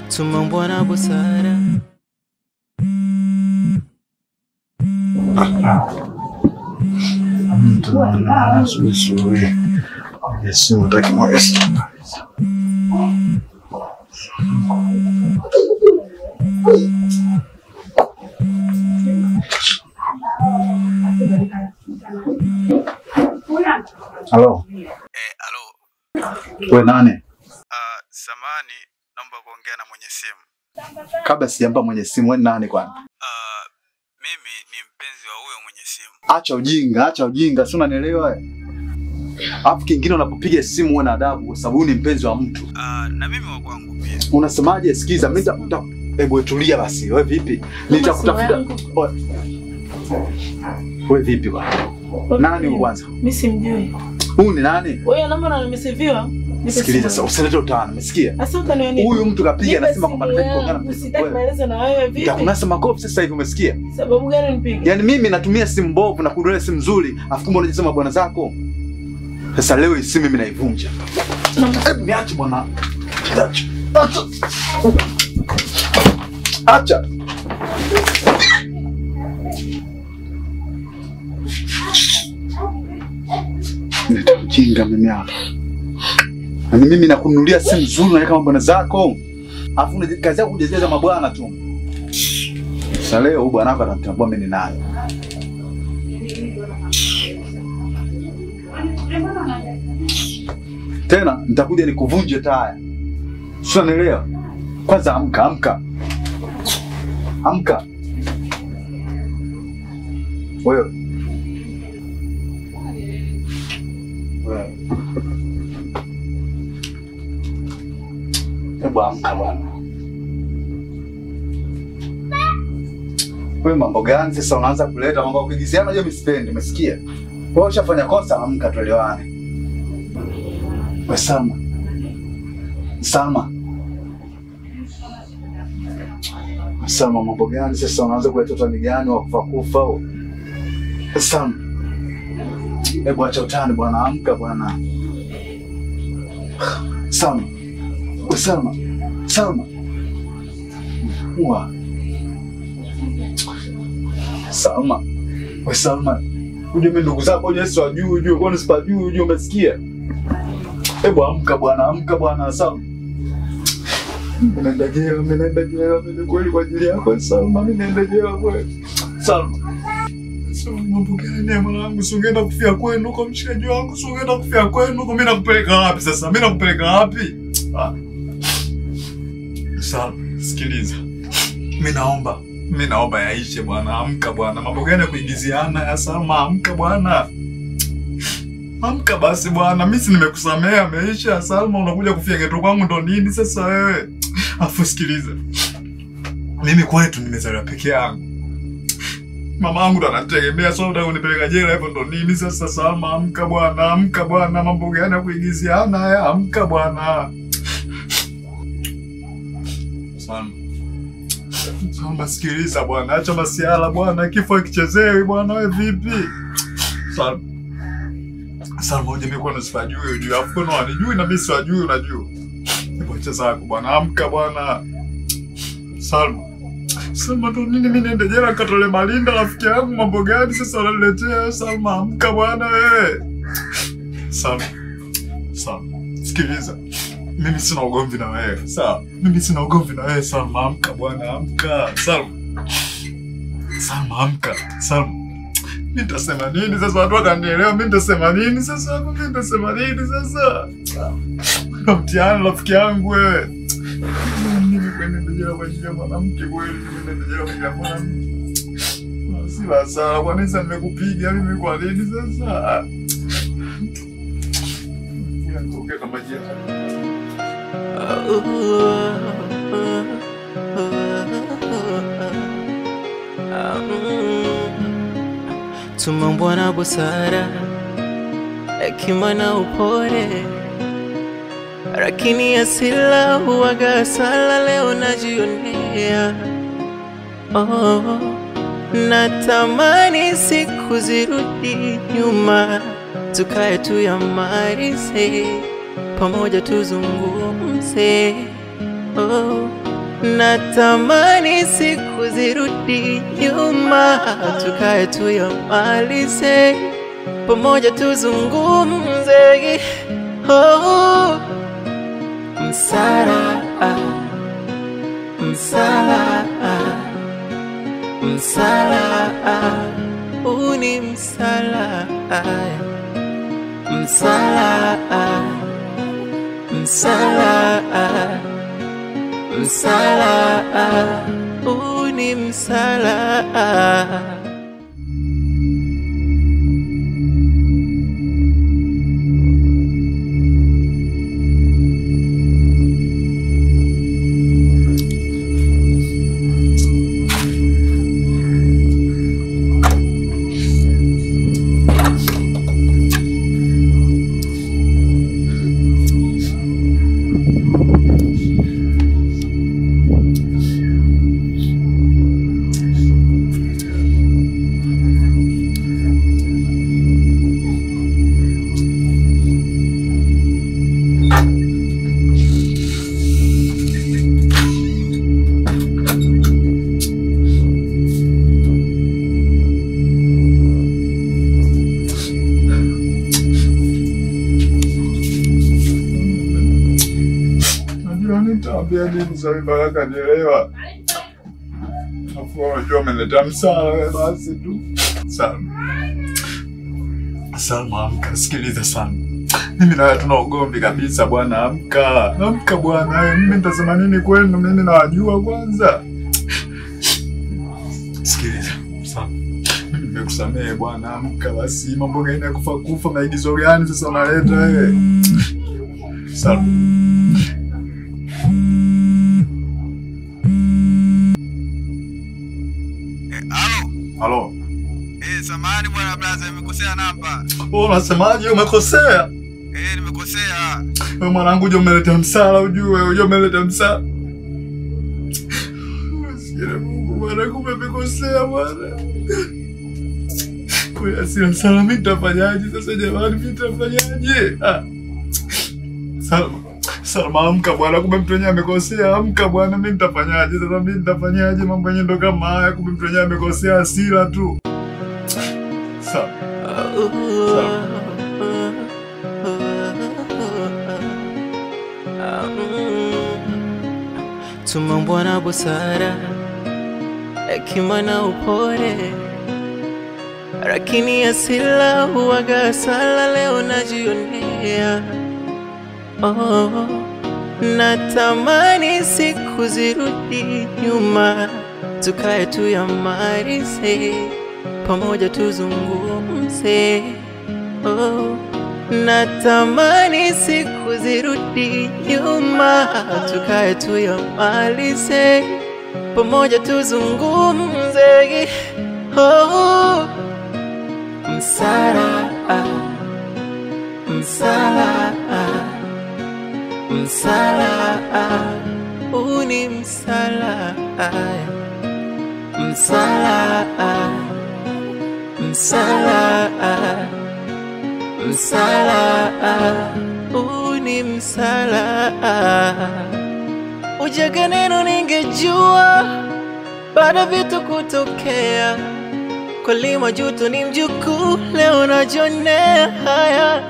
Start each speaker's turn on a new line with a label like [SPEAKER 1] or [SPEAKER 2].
[SPEAKER 1] Tumeumbwa na busara.
[SPEAKER 2] Halo.
[SPEAKER 3] Halo.
[SPEAKER 2] Wewe nani?
[SPEAKER 3] Samani, naomba kuongea na mwenye simu.
[SPEAKER 2] Kabla sijampa mwenye simu, wewe nani kwani?
[SPEAKER 3] Mimi ni mpenzi wa huyo mwenye simu.
[SPEAKER 2] Acha ujinga, si unanielewa wewe? Alafu kingine unapopiga simu uwe na adabu kwa sababu ni mpenzi wa mtu.
[SPEAKER 3] Na mimi wa kwangu pia.
[SPEAKER 2] Unasemaje? Sikiza, mimi hebu tulia basi. Wewe vipi? Nitakutafuta. Wewe vipi bwana? Nani huyu kwanza?
[SPEAKER 4] Mimi simjui.
[SPEAKER 2] Huyu ni nani?
[SPEAKER 4] Wewe namba na nimeseviwa.
[SPEAKER 2] Sikiliza sasa, usilete utani, umesikia?
[SPEAKER 4] Sasa utaniona nini?
[SPEAKER 2] Huyu mtu kapiga anasema kwamba nataka kuongea na mtu.
[SPEAKER 4] Sitaki maelezo na wewe vipi?
[SPEAKER 2] Nitakunasa makofi sasa hivi, umesikia?
[SPEAKER 4] Sababu gani unipige?
[SPEAKER 2] Yaani mimi natumia simu mbovu na kudownload simu nzuri, afu kumbe unajisema bwana zako. Sasa leo hii simu mimi naivunja. Hebu niache bwana. Acha. Nitakuchinga mimi hapa. Na mimi nakununulia simu nzuri na kama bwana zako. Afu kazi yako kujezeza mabwana tu. Sasa leo bwana wako atamtambua mimi ni nani. Tena nitakuja nikuvunje taya. Sio unanielewa? Kwanza amka. Amka. Wewe. Hebu amka bwana. Wewe mambo gani sasa unaanza kuleta mambo ya kuigiziana? Unajua mimi sipendi, umesikia? Wewe ushafanya kosa, amka tuelewane. Wewe Salma, mambo gani sasa unaanza kuleta utani gani wa kufa au? Salma. Hebu acha utani bwana, amka bwana. Salma. Wa. Salma. Uje mimi ndugu zako Yesu ajue kwa nini sipajui umesikia? Hebu amka bwana Salma. Nenda jela mimi kweli kwa ajili yako Salma, mimi nenda jela kweli. Salma. Mambo gani ya mwanangu, ungeenda kufia kwenu kwa mshikaji wangu, ungeenda kufia kwenu, mimi nakupeleka wapi sasa? Mimi nakupeleka wapi? Salma, sikiliza. Mimi naomba yaishe bwana, amka bwana. Mambo gani ya kuigiziana ya Salma, amka bwana. Amka basi bwana, mimi si nimekusamea, ameisha. Salma, unakuja kufia geto kwangu ndo nini sasa wewe? Afu sikiliza. Mimi kwetu nimezaliwa peke yangu. Mama yangu ndo anategemea, sio ndio unipeleka jela hapo ndo nini sasa? Salma, amka bwana. Mambo gani ya kuigiziana haya? Amka bwana. Salma, sikiliza bwana, acha masiala bwana, kifo kichezewe bwana, wewe vipi? Salma, uje mimi kwa nisifajui ujue, afu kono wanijui na mimi siwajui unajua. Hebu acha zako bwana, amka bwana. Salma, ndo nini mimi niende jela katole malinda rafiki yangu, mambo gani sasa unaniletea? Salma, amka bwana wewe. Salma, sikiliza. Mimi sina ugomvi na wewe. Sawa? Mimi sina ugomvi na wewe Salma, amka bwana, amka. Salma, amka. Salma. Mimi nitasema nini sasa? Watu wakanielewa, mimi nitasema nini sasa? Mtiani rafiki yangu wewe. Mimi kwenda jela kwa ajili ya mwanamke kweli, mimi jela kwa ajili ya mwanamke. Sila sawa, kwa nini sasa nimekupiga mimi kwa nini sasa? Nitoke kama jela.
[SPEAKER 1] Tumeumbwa na busara, hekima na upole, lakini asila huwaga sala. Leo najionea natamani siku zirudi nyuma, tukae tuyamalize, pamoja tuzungumze. Oh, natamani siku zirudi nyuma, tukae tuyamalize, pamoja tuzungumze. Oh, msala, msala, msala, uni msala, msala, msala, msala, uni msala.
[SPEAKER 2] Nitaambia nini sasa mpaka kanielewa? Afu unajua umeleta msala wewe basi tu. Salma, amka, sikiliza sana. Mimi na wewe tuna ugomvi kabisa bwana, amka. Amka bwana, mimi nitasema nini kwenu? Mimi nawajua kwanza. Sikiliza, sana. Mimi nimekusamehe bwana, amka basi. Mambo gani ya kufa maigizo gani sasa unaleta wewe? Salma. Halo.
[SPEAKER 3] Samahani bwana blaza, nimekosea namba.
[SPEAKER 2] Unasemaje umekosea?
[SPEAKER 3] Nimekosea.
[SPEAKER 2] Wewe mwanangu uje umeleta msala uje umeleta msala. Sikile Mungu bwana, kumbe umekosea bwana. Kwa sina msala mimi nitafanyaje sasa jamani, mimi nitafanyaje? Salma, amka bwana, kumbe mtu mwenyewe amekosea. Amka bwana, mimi nitafanyaje sasa? Mimi nitafanyaje? Mambo yenyewe ndo kama haya, kumbe mtu mwenyewe amekosea, hasira tu.
[SPEAKER 1] Tumeumbwa na busara, hekima na upole, lakini hasira huwaga sala. Leo najionea, oh, natamani siku zirudi nyuma, tukae tuyamalize, pamoja tuzungumze. Oh, natamani siku zirudi nyuma, tukae tuyamalize, pamoja tuzungumze. Oh, msala, msala, msala, uni msala, msala, msala, msala, uni msala. Ujaga neno ningejua, baada vitu kutokea, kwa lima juto ni mjukuu, leo najionea haya.